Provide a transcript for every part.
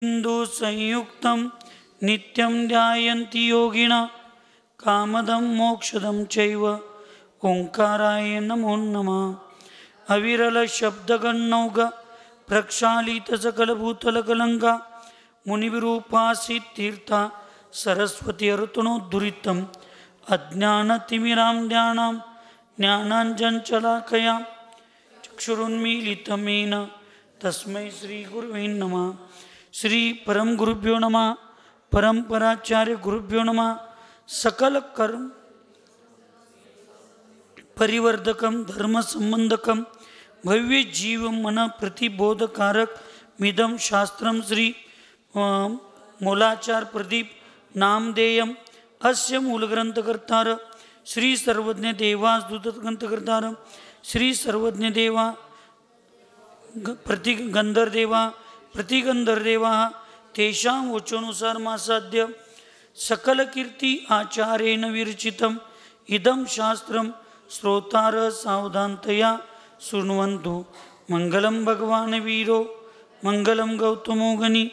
हिंदू संयुक्तं नित्यं ध्यायन्ति योगिना कामदं मोक्षदं चैव ओंकाराय नमो नमः। अविरल शब्दगणौघ प्रक्षालित सकलभूतलकलंका मुनिविरूपासी तीर्था सरस्वती अरुतनोद्धुरितम् अज्ञानतिमिरां ध्यानां ज्ञानाञ्जनशलाकया चक्षुरुन्मीलितं येन तस्मै श्रीगुरुवे नमः। श्री परम गुरुभ्यो नमः। परंपराचार्य गुरुभ्यो नमः। सकल कर्म परिवर्धकम धर्म संबंधकम भव्य जीव मन प्रतिबोधकारक मिदम शास्त्रम श्री मूलाचार प्रदीप नामधेयम अस्य मूलग्रंथकर्तार श्री सर्वज्ञ देवास दूतग्रंथकर्तार श्री सर्वज्ञ देवा प्रतिगंधर्देवा प्रतिगंधर्देवा तेषां वचोनुसार मासाद्य सकल कीर्ति आचार्येण विरचितम् इदं शास्त्रं श्रोतार सावधानतया शृण्वन्तु। मंगलम भगवान वीरो मंगलम गौतमो गनि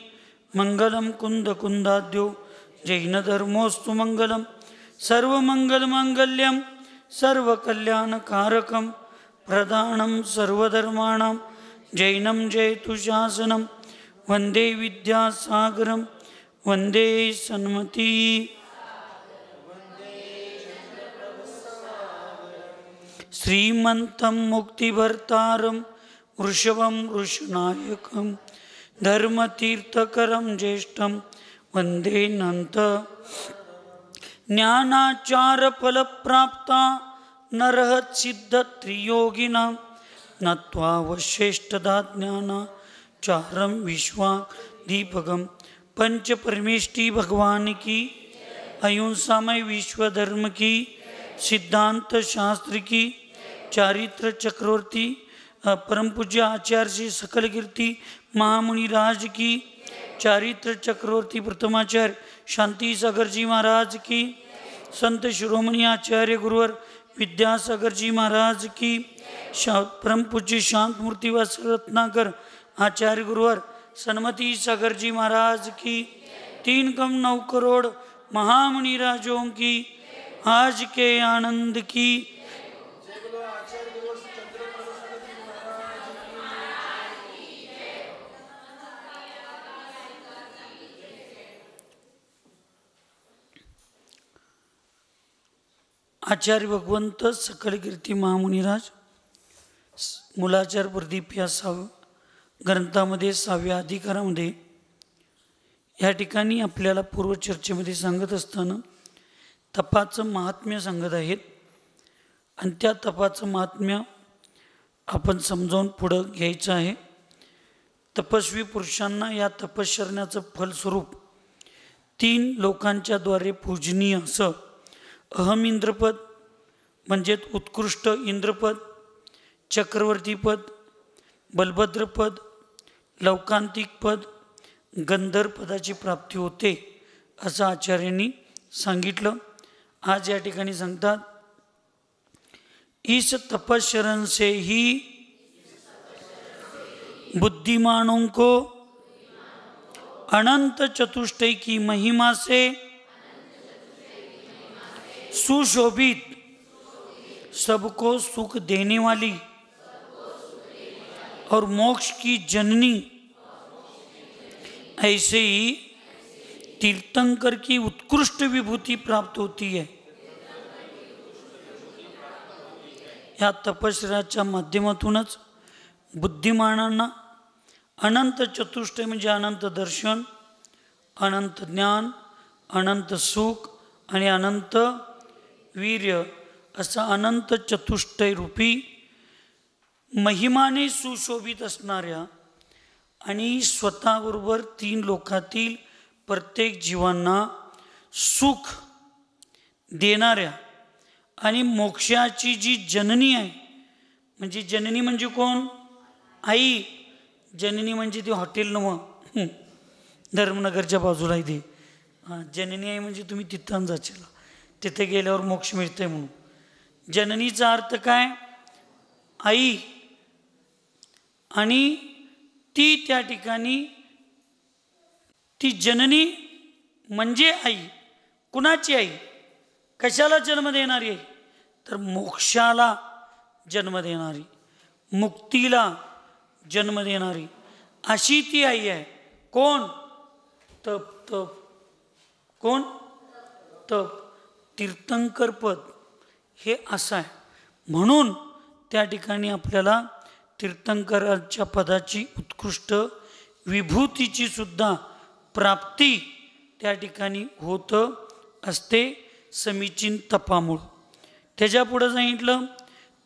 मंगलम कुंद कुंदाद्यो जैन धर्मोस्तु मंगलम सर्वमंगल मांगल्यम सर्वकल्याणकारकम प्रदानं सर्वधर्माणां जैनम जयतु शासनम वंदे विद्यासागरम वंदे सन्मति। श्रीमन्तं मुक्तिभर्तारं वृषभं वृषनायकं धर्मतीर्थकरं ज्येष्ठं वंदे नंत। ज्ञानाचारफलप्राप्ता नरहत सिद्ध त्रियोगिनां नत्वा वश्रेष्ठदा ज्ञानाचारं विश्वादीपकं पंच परमेष्टि भगवान की अहिंसामय विश्व धर्म की सिद्धांत शास्त्र की चारित्र चक्रवर्ती परम पूज्य आचार्य श्री सकल कीर्ति महामुनि राज की चारित्र चक्रवर्ती प्रथमाचार्य शांति सागर जी महाराज की संत शिरोमणि आचार्य गुरुवर विद्यासागर जी महाराज की परम पूज्य शांत मूर्ति व रत्नाकर आचार्य गुरुवर सन्मति सागर जी महाराज की 3 कम 9 करोड़ महामुनि राजों की आज के आनंद की। आचार्य भगवंत सकल कीर्ती महामुनिराज मूलाचार प्रदीप या ग्रंथामध्ये 6व्या अधिकारामध्ये या ठिकाणी आपल्याला पूर्वचर्चेमध्ये सांगत असताना तपाचं महात्म्य सांगत आहेत आणि त्या तपाचं महात्म्य आपण समजावून पुढं घ्यायचं आहे। तपस्वी पुरुषांना या तपश्चर्याचं फलस्वरूप 3 लोकांच्या द्वारे पूजनीय असं अहम इंद्रपद म्हणजेच उत्कृष्ट इंद्रपद, चक्रवर्तीपद, बलभद्रपद, लौकांतिक पद, गंधर्व पदाची प्राप्ती होते असं आचार्यांनी सांगितलं। आज या ठिकाणी सांगतात इस तपश्चरण से ही बुद्धिमानों को अनंत चतुष्टय की महिमा से सुशोभित सबको सुख देने वाली और मोक्ष की जननी ऐसे ही तीर्थंकर की उत्कृष्ट विभूति प्राप्त होती है। या तपश्चर्याच्या माध्यमातूनच बुद्धिमानांना अनंत चतुष्टय म्हणजे अनंत दर्शन, अनंत ज्ञान, अनंत सुख आणि अनंत वीर्य असा अनंत चतुष्टय रूपी महिमाने सुशोभित असणाऱ्या आणि स्वतःबरोबर 3 लोकातील प्रत्येक जीवांना सुख देणाऱ्या आणि मोक्षाची जी जननी आहे, म्हणजे जननी म्हणजे कोण? आई। जननी म्हणजे ती हॉटेल नव्हं, धर्मनगरच्या बाजूला आहे ती जननी आहे, म्हणजे तुम्ही तिथं जाशील तिथे गेल्यावर मोक्ष मिळते म्हणून। जननीचा अर्थ काय? आई। आणि ती त्या ठिकाणी ती जननी म्हणजे आई. कुणाची आई? कशाला जन्म देणारी आई? तर मोक्षाला जन्म देणारी, मुक्तीला जन्म देणारी अशी ती आई आहे. कोण? तप. तप कोण? तप. तीर्थंकर पद हे असं आहे. म्हणून त्या ठिकाणी आपल्याला तीर्थंकराच्या पदाची उत्कृष्ट विभूतीची सुद्धा प्राप्ती त्या ठिकाणी होत असते समीचीन तपामुळं. त्याच्या पुढं सांगितलं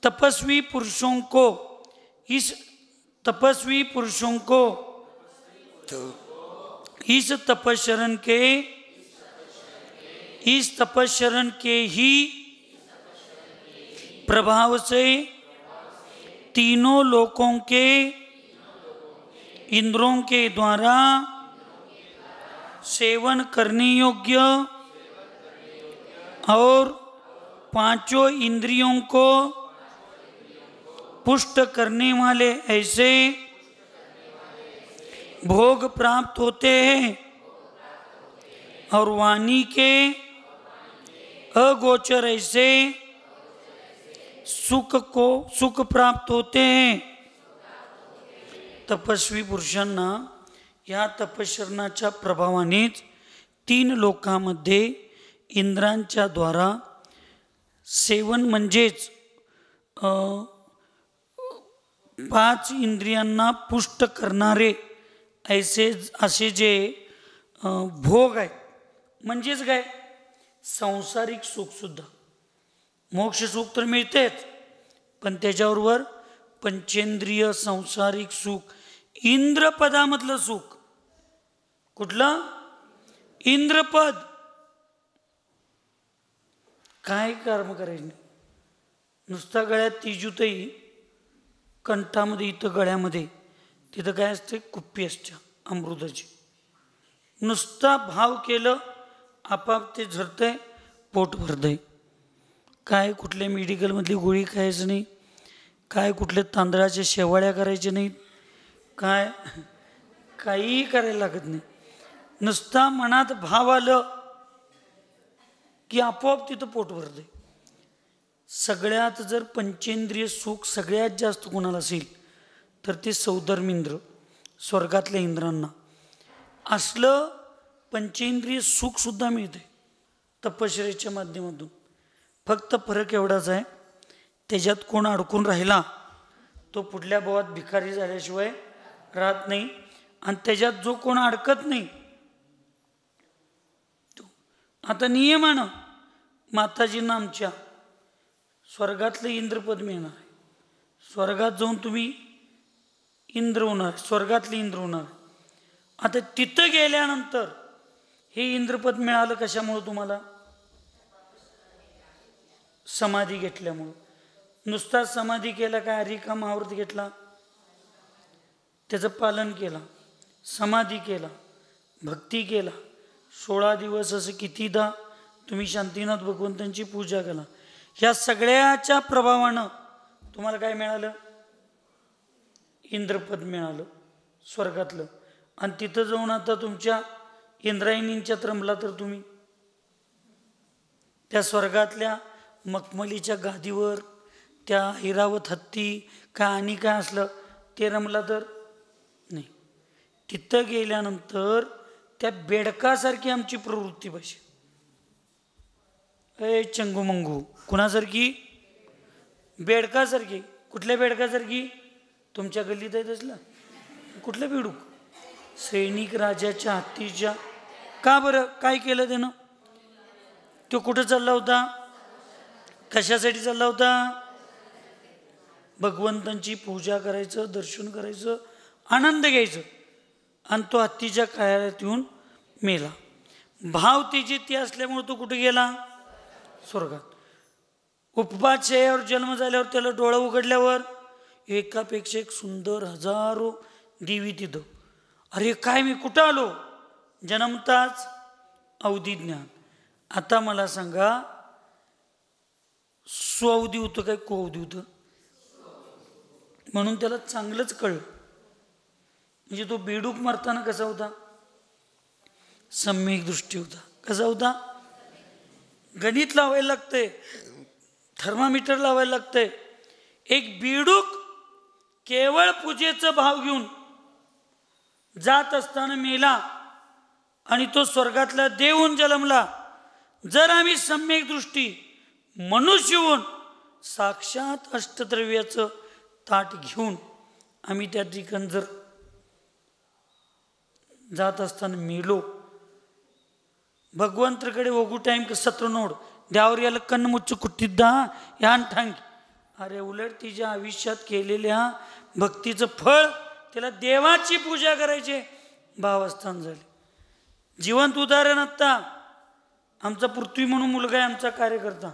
तपस्वी पुरुषों को इस तपस्वी पुरुषों को इस तपशरण के ही प्रभाव से तीनों लोकों के इंद्रों के द्वारा सेवन करने योग्य और पांचों इंद्रियों को पुष्ट करने वाले ऐसे भोग प्राप्त होते हैं और वाणी के अगोचर ऐसे सुख प्राप्त होते हैं. तपस्वी पुरुषांना या तपश्चरणाच्या प्रभावानेच 3 लोकांमध्ये इंद्रांच्या द्वारा सेवन म्हणजेच 5 इंद्रियांना पुष्ट करणारे असे जे भोग आहेत. म्हणजेच काय? सांसारिक सुखसुद्धा. मोक्ष सुख तर मिळतेच, पण त्याच्याबरोबर पंचेंद्रिय सांसारिक सुख, इंद्रपदामधलं सुख. कुठलं? इंद्रपद. काय कर्म करायचं नाही. नुसता गळ्यात तिजूतही, कंठामध्ये इथं गळ्यामध्ये तिथं काय असते? कुप्पी असते अमृताची. नुसता भाव केलं आपाप ते झरतंय, पोट भरतंय. काय कुठल्या मेडिकलमधली गोळी खायचं नाही, काय कुठल्या तांदळाच्या शेवाळ्या करायच्या नाहीत, काय काहीही करायला लागत नाही. नुसता मनात भाव आलं की आपोआप तिथं पोट भरतंय. सगळ्यात जर पंचेंद्रिय सुख सगळ्यात जास्त कोणाला असेल तर ते सौधर्म इंद्र, स्वर्गातल्या इंद्रांना. असलं पंचेंद्रिय सुखसुद्धा मिळते तपश्चर्येच्या माध्यमातून. फक्त फरक एवढाच आहे, त्याच्यात कोण अडकून राहिला तो पुढल्या भावात भिकारी झाल्याशिवाय राहत नाही. आणि त्याच्यात जो कोण अडकत नाही, आता नियमानं माताजींना आमच्या स्वर्गातलं इंद्रपद मिळणार आहे. स्वर्गात जाऊन तुम्ही इंद्र होणार, स्वर्गातले इंद्र होणार. आता तिथं गेल्यानंतर हे इंद्रपद मिळालं कशामुळं तुम्हाला? समाधी घेतल्यामुळं. नुसता समाधी केला काय? रिकाम आवर्त घेतला, त्याचं पालन केलं, समाधी केला, भक्ती केला, 16 दिवस असं कितीदा तुम्ही शांतीनाथ भगवंतांची पूजा केला. ह्या सगळ्याच्या प्रभावानं तुम्हाला काय मिळालं? इंद्रपद मिळालं स्वर्गातलं. आणि तिथं जाऊन आता तुमच्या इंद्रायणींच्यात रमला तर तुम्ही त्या स्वर्गातल्या मखमलीच्या गादीवर त्या हिरावत हत्ती काय आणि काय असलं ते रमला तर नाही. तिथं गेल्यानंतर त्या बेडकासारखी आमची प्रवृत्ती पाहिजे. चंगू मंगू कुणासारखी? बेडकासारखी. कुठल्या बेडकासारखी? तुमच्या गल्लीत आहे तसलं कुठलं बेडूक? सैनिक राजाच्या हत्तीच्या. का बरं? काय केलं त्यानं? तो कुठं चालला होता? कशासाठी चालला होता? भगवंतांची पूजा करायचं, दर्शन करायचं, आनंद घ्यायचं. आणि तो हत्तीच्या कायात येऊन मेला. भाव तिची ती असल्यामुळे तो कुठे गेला? स्वर्गात. उपवासयावर जन्म झाल्यावर त्याला डोळा उघडल्यावर एकापेक्षा एक सुंदर हजारो देवी तिथं. अरे काय मी कुठं आलो? जन्मताच अवधी ज्ञान. आता मला सांगा, स्वावधी होतं काय कुअवधी होतं? म्हणून त्याला चांगलंच कळलं. म्हणजे तो बेडूक मरताना कसा होता? सम्यक दृष्टी होता. कसा होता? गणित लावायला लागतंय, थर्मामीटर लावायला लागतंय. एक बेडूक केवळ पूजेचा भाव घेऊन जात असताना मेला आणि तो स्वर्गातला देव होऊन जन्मला. जर आम्ही सम्यक दृष्टी मनुष्य होऊन साक्षात अष्टद्रव्याचं ताट घेऊन आम्ही त्या ठिकाणी जर जात असताना मेलो, भगवंतकडे होगू टाइम सत्र नोड द्यावर याला कन्न मुच्च कुट्टीद्दा यान ठांग. अरे उलट तिच्या आयुष्यात केलेल्या भक्तीचं फळ तिला देवाची पूजा करायचे भावस्थान झाले. जिवंत उदाहरण आत्ता आमचा पृथ्वी म्हणून मुलगा आहे, आमचा कार्यकर्ता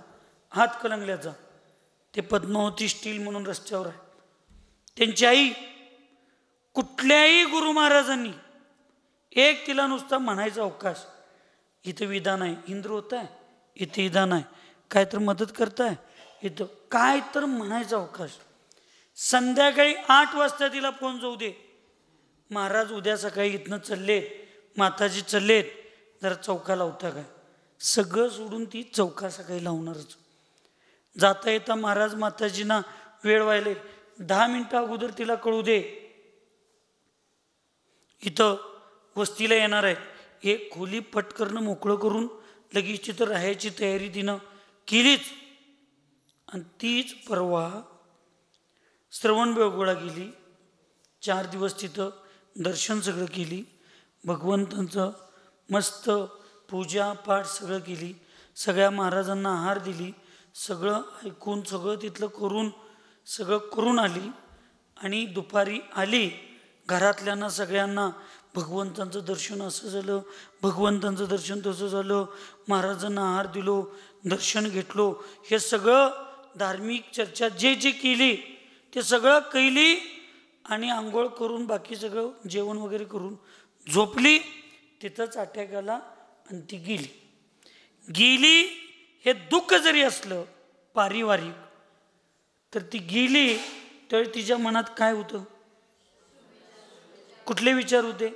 हातकलंगल्याचा, ते पद्मावती स्टील म्हणून रस्त्यावर आहे. त्यांची आई कुठल्याही गुरु महाराजांनी एक तिला नुसता म्हणायचा अवकाश, इथं विधान आहे, इंद्र होत आहे, इथे विधान आहे, काय तर मदत करताय, इथं काय तर म्हणायचा अवकाश. संध्याकाळी 8 वाजता तिला फोन जाऊ दे, महाराज उद्या सकाळी इथनं चाललेत, माताजी चाललेत, जरा चौका लावता काय. सगळं सोडून ती चौका सकाळी लावणारच. जाता येता महाराज माताजींना वेळ व्हायले, 10 मिनिटं अगोदर तिला कळू दे इथं वस्तीला येणार आहे. एक खोली पटकरणं मोकळं करून लगेच तिथं राहायची तयारी तिनं केलीच. आणि तीच परवा श्रवणबेळगोळा गेली, 4 दिवस तिथं दर्शन सगळं केली, भगवंतांचं मस्त पूजा पाठ सगळं केली, सगळ्या महाराजांना आहार दिली, सगळं ऐकून सगळं तिथलं करून सगळं करून आली. आणि दुपारी आली, घरातल्यांना सगळ्यांना भगवंतांचं दर्शन असं झालं, भगवंतांचं दर्शन तसं झालं, महाराजांना आहार दिलो, दर्शन घेतलो, हे सगळं धार्मिक चर्चा जे जे केली ते सगळं केली. आणि आंघोळ करून बाकी सगळं जेवण वगैरे करून झोपली. तिथंच अटॅक आला आणि ती गेली. हे दुःख जरी असलं पारिवारिक तर ती गेली, तर तिच्या मनात काय होतं, कुठले विचार होते?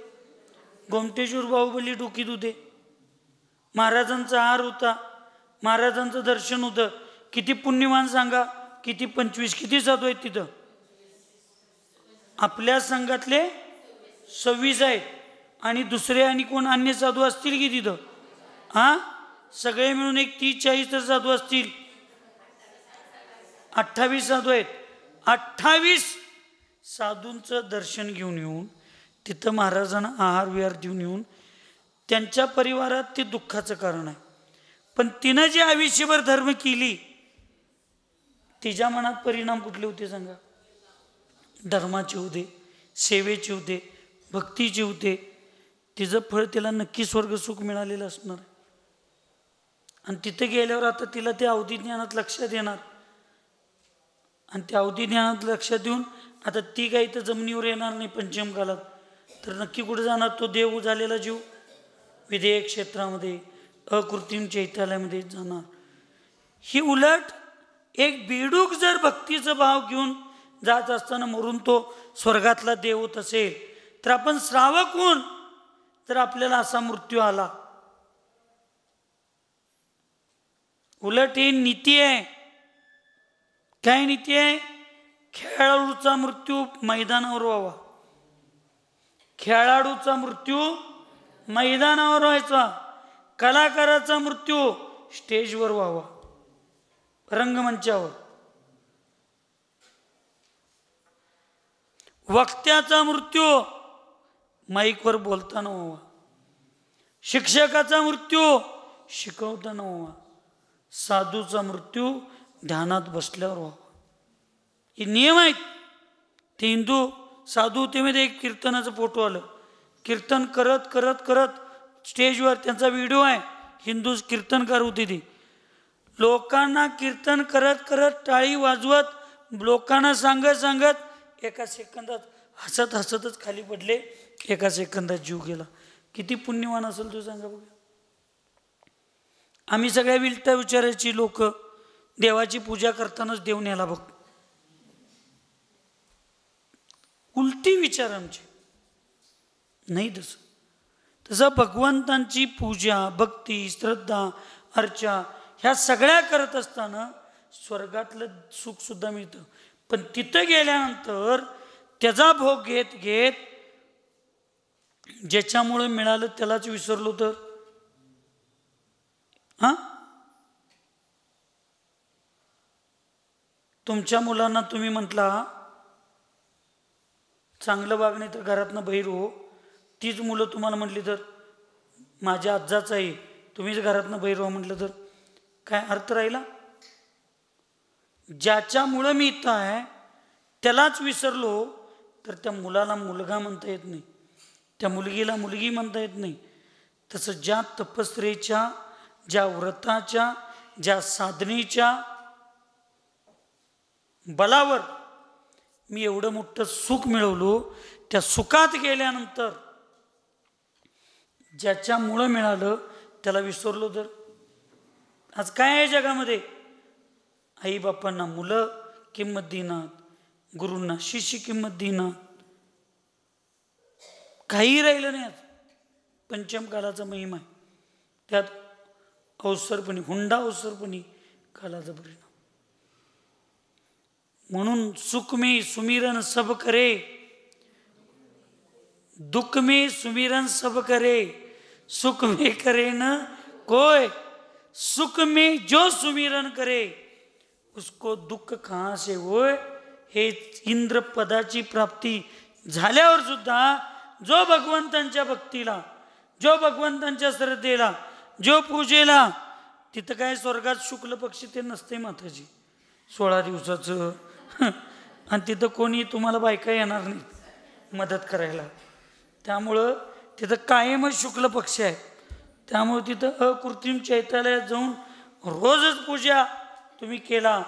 गोमटेश्वर बाहुबली डोकीत होते, महाराजांचा आहार होता, महाराजांचं दर्शन होतं. किती पुण्यवान सांगा, किती 25 किती साधू आहेत तिथं? आपल्या संघातले 26 आहेत आणि दुसरे आणि कोण अन्य साधू असतील की तिथं? हां, सगळे मिळून एक 30-40 तर साधू असतील. 28 साधू आहेत. 28 साधूंचं दर्शन घेऊन येऊन तिथं महाराजांना आहार विहार देऊन येऊन त्यांच्या परिवारात ते दुःखाचं कारण आहे. पण तिनं जे आयुष्यभर धर्म केली तिच्या मनात परिणाम कुठले होते सांगा? धर्माचे होते, सेवेचे होते, भक्तीचे होते. तिचं फळ तिला नक्की स्वर्ग सुख मिळालेलं असणार. आणि तिथे गेल्यावर आता तिला त्या अवधी ज्ञानात लक्षात येणार. आणि त्या अवधी ज्ञानात लक्षात देऊन आता ती काही तर जमिनीवर येणार नाही पंचम कालात, तर नक्की कुठे जाणार? तो देव झालेला जीव विधेयक क्षेत्रामध्ये अकृत्रिम चैत्यालयामध्ये जाणार. ही उलट एक बेडूक जर भक्तीचा भाव घेऊन जात असताना मरून तो स्वर्गातला देव होत असेल, तर आपण श्रावक होऊन तर आपल्याला असा मृत्यू आला. उलट ही नीती आहे. काय नीती आहे? खेळाडूचा मृत्यू मैदानावर व्हावा, खेळाडूचा मृत्यू मैदानावर व्हायचा, कलाकाराचा मृत्यू स्टेजवर व्हावा, रंगमंचावर. वक्त्याचा मृत्यू माईकवर बोलताना व्हावा, शिक्षकाचा मृत्यू शिकवताना व्हावा, साधूचा मृत्यू ध्यानात बसल्यावर व्हावा. हे नियम आहेत. ते हिंदू साधू ते मध्ये एक कीर्तनाचं फोटो आलं, कीर्तन करत करत करत स्टेजवर त्यांचा व्हिडिओ आहे, हिंदू कीर्तनकार होते ते, लोकांना कीर्तन करत करत टाळी वाजवत लोकांना सांगत सांगत एका सेकंदात हसत हसतच खाली पडले, एका सेकंदात जीव गेला. किती पुण्यवान असेल तो सांगा बघा. आम्ही सगळ्या विलट्या विचारायची लोक देवाची पूजा करतानाच देव न्याला बघ. उलटी विचार आमचे नाही. तसं तसं भगवंतांची पूजा, भक्ती, श्रद्धा, अर्चा ह्या सगळ्या करत असताना स्वर्गातलं सुखसुद्धा मिळतं. पण तिथं गेल्यानंतर त्याचा भोग घेत घेत ज्याच्यामुळे मिळालं त्यालाच विसरलो तर तुमच्या मुलांना तुम्ही म्हटला चांगलं वागणे तर घरातनं बाहेर हो, तीच मुलं तुम्हाला म्हटली तर माझ्या आज्जाच आहे तुम्हीच घरातनं बाहेर हो म्हटलं तर काय अर्थ राहिला? ज्याच्यामुळं मी इथं आहे त्यालाच विसरलो तर त्या मुलाला मुलगा म्हणता येत नाही, त्या मुलगीला मुलगी म्हणता येत नाही. तसं ज्या तपस्रेच्या, ज्या व्रताच्या, ज्या साधनेच्या बलावर मी एवढं मोठं सुख मिळवलो, त्या सुखात गेल्यानंतर ज्याच्यामुळं मिळालं त्याला विसरलो तर आज काय आहे जगामध्ये? आई बापांना मुलं किंमत देणार, गुरूंना शिष्य किंमत देणार, काही राहिलं नाही. आज पंचम कालाचा महिमा आहे, त्यात अवसरपणी हुंडा अवसरपणी कालाचा परिणाम. म्हणून सुख में सुमिरन सब करे, दुख में सुमिरन सब करे, सुख में करे न कोई, सुख में जो सुमिरन करे उसको दुःख कहाँ से होय. हे इंद्र पदाची प्राप्ती झाल्यावर सुद्धा जो भगवंतांच्या भक्तीला, जो भगवंतांच्या श्रद्धेला, जो पूजेला, तिथं काय स्वर्गात शुक्ल पक्षी ते नसते माताजी 16 दिवसाचं आणि तिथं कोणी तुम्हाला बायका येणार नाही मदत करायला. त्यामुळं तिथं कायमच शुक्ल पक्ष आहे. त्यामुळे तिथं अकृत्रिम चैत्यालयात जाऊन रोजच पूजा तुम्ही केला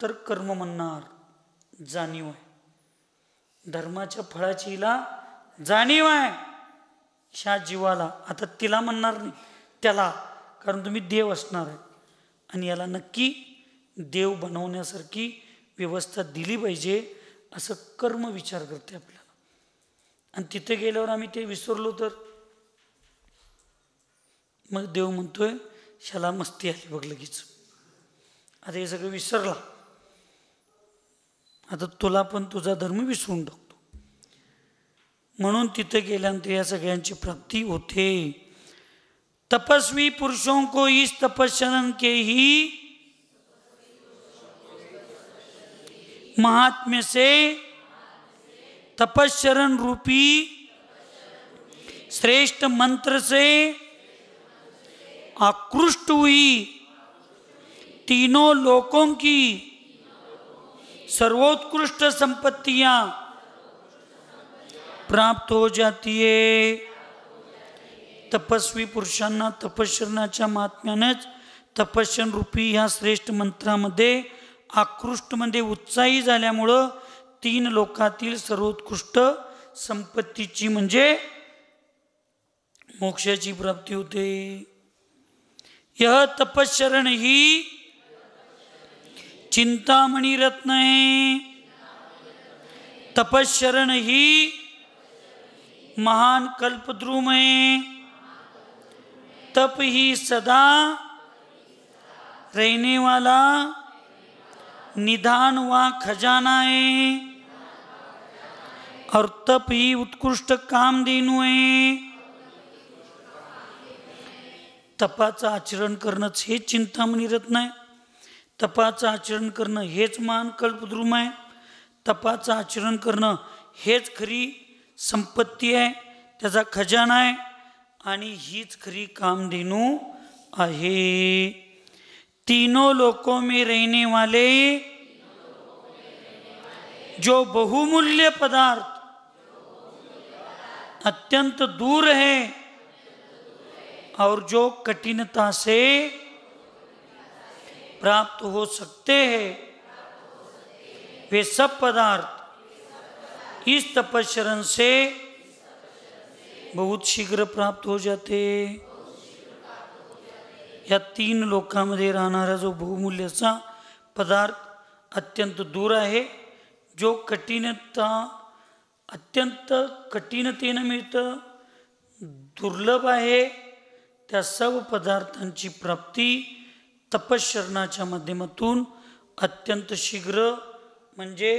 तर कर्म म्हणणार, जाणीव आहे. धर्माच्या फळाची हिला जाणीव आहे ह्या जीवाला. आता तिला म्हणणार नाही, त्याला, कारण तुम्ही देव असणार आहे आणि याला नक्की देव बनवण्यासारखी व्यवस्था दिली पाहिजे असं कर्म विचार करते आपल्याला. आणि तिथे गेल्यावर आम्ही ते विसरलो तर मग देव म्हणतोय शाला मस्ती आली बघ लगेच, आता हे सगळं विसरला, आता तुला पण तुझा धर्म विसरून टाकतो. म्हणून तिथे गेल्यानंतर या सगळ्यांची प्राप्ती होते. तपस्वी पुरुषों को इस तपस्या के ही महात्म्य से तपस्चरण रूपी श्रेष्ठ मंत्र से आकृष्ट हुई तीनों लोकों की सर्वोत्कृष्ट संपत्तियां प्राप्त हो जाती है. तपस्वी पुरुषांना तपश्चरणाच्या महात्म्यानेच तपश्चरण रूपी ह्या श्रेष्ठ मंत्रामध्ये आकृष्टमध्ये उत्साही झाल्यामुळं 3 लोकातील सर्वोत्कृष्ट संपत्तीची म्हणजे मोक्षाची प्राप्ती होते. यह तपश्चरण ही चिंतामणी रत्न है, तपश्चरण ही महान कल्पद्रुम है, तप ही सदा रहने वाला निधान व खजाना है और तप ही उत्कृष्ट कामधेनु है. तपाचं आचरण करणंच हे चिंतामणी रत्न आहे. तपाचं आचरण करणं हेच महान कल्पद्रुम आहे. तपाचं आचरण करणं हेच खरी संपत्ती आहे, त्याचा खजाना आहे आणि हीच खरी कामधेनु आहे. तीनों लोकों में रहने वाले जो बहुमूल्य पदार्थ अत्यंत दूर है और जो कठिनता से प्राप्त हो सकते हैं, वे सब पदार्थ इस तपश्चरण से बहुत शीघ्र प्राप्त हो जाते. या 3 लोकांमध्ये राहणारा जो बहुमूल्याचा पदार्थ अत्यंत दूर आहे, जो अत्यंत कठीणतेनं मिळतं, दुर्लभ आहे त्या सर्व पदार्थांची प्राप्ती तपश्चरणाच्या माध्यमातून अत्यंत शीघ्र म्हणजे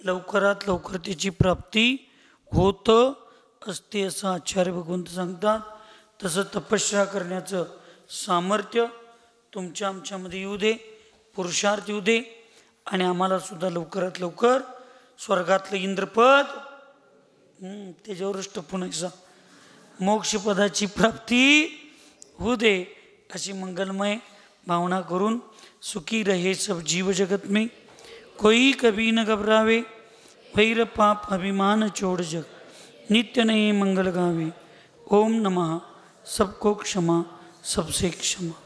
लवकरात लवकर त्याची प्राप्ती होत असते असं आचार्य भगवंत सांगतात. तसं तपश्चर्या करण्याचं सामर्थ्य तुमच्या आमच्यामध्ये येऊ दे, पुरुषार्थ येऊ दे आणि आम्हाला सुद्धा लवकरात लवकर स्वर्गातलं इंद्रपद त्याच्यावरच टपून मोक्षपदाची प्राप्ती होऊ दे अशी मंगलमय भावना करून सुखी रहे सब जीव जगत में, कोई कभी न घबरावे, वैर पाप अभिमान छोड़ जग, नित्य नए मंगल गावे. ओम नमः. सबको क्षमा, सबसे क्षमा.